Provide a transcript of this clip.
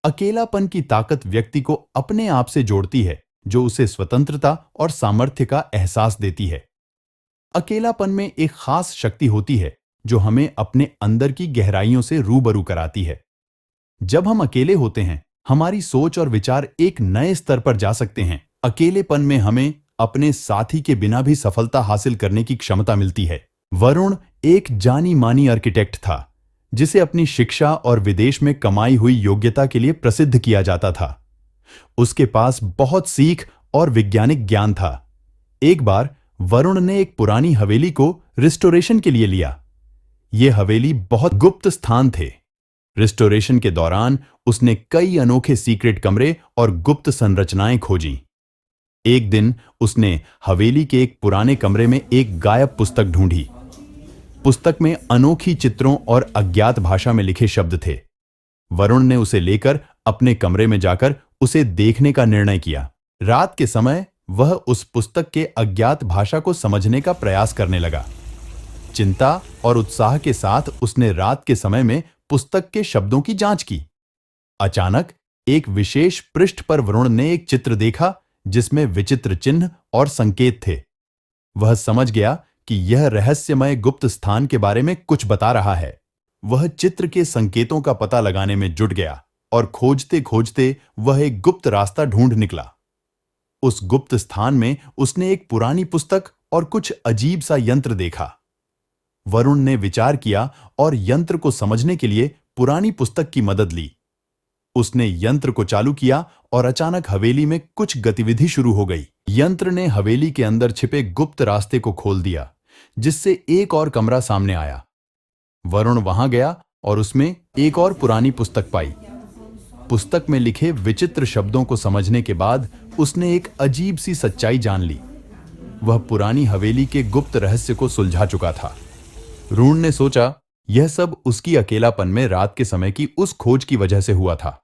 अकेलापन की ताकत व्यक्ति को अपने आप से जोड़ती है, जो उसे स्वतंत्रता और सामर्थ्य का एहसास देती है। अकेलापन में एक खास शक्ति होती है जो हमें अपने अंदर की गहराइयों से रूबरू कराती है। जब हम अकेले होते हैं, हमारी सोच और विचार एक नए स्तर पर जा सकते हैं। अकेलेपन में हमें अपने साथी के बिना भी सफलता हासिल करने की क्षमता मिलती है। वरुण एक जानी मानी आर्किटेक्ट था, जिसे अपनी शिक्षा और विदेश में कमाई हुई योग्यता के लिए प्रसिद्ध किया जाता था। उसके पास बहुत सीख और वैज्ञानिक ज्ञान था। एक बार वरुण ने एक पुरानी हवेली को रिस्टोरेशन के लिए लिया। यह हवेली बहुत गुप्त स्थान थे। रिस्टोरेशन के दौरान उसने कई अनोखे सीक्रेट कमरे और गुप्त संरचनाएं खोजी। एक दिन उसने हवेली के एक पुराने कमरे में एक गायब पुस्तक ढूंढी। पुस्तक में अनोखी चित्रों और अज्ञात भाषा में लिखे शब्द थे। वरुण ने उसे लेकर अपने कमरे में जाकर उसे देखने का निर्णय किया। रात के समय वह उस पुस्तक के अज्ञात भाषा को समझने का प्रयास करने लगा। चिंता और उत्साह के साथ उसने रात के समय में पुस्तक के शब्दों की जांच की। अचानक एक विशेष पृष्ठ पर वरुण ने एक चित्र देखा जिसमें विचित्र चिन्ह और संकेत थे। वह समझ गया कि यह रहस्यमय गुप्त स्थान के बारे में कुछ बता रहा है। वह चित्र के संकेतों का पता लगाने में जुट गया और खोजते खोजते वह एक गुप्त रास्ता ढूंढ निकला। उस गुप्त स्थान में उसने एक पुरानी पुस्तक और कुछ अजीब सा यंत्र देखा। वरुण ने विचार किया और यंत्र को समझने के लिए पुरानी पुस्तक की मदद ली। उसने यंत्र को चालू किया और अचानक हवेली में कुछ गतिविधि शुरू हो गई। यंत्र ने हवेली के अंदर छिपे गुप्त रास्ते को खोल दिया, जिससे एक और कमरा सामने आया। वरुण वहां गया और उसमें एक और पुरानी पुस्तक पाई। पुस्तक में लिखे विचित्र शब्दों को समझने के बाद उसने एक अजीब सी सच्चाई जान ली। वह पुरानी हवेली के गुप्त रहस्य को सुलझा चुका था। वरुण ने सोचा, यह सब उसकी अकेलापन में रात के समय की उस खोज की वजह से हुआ था।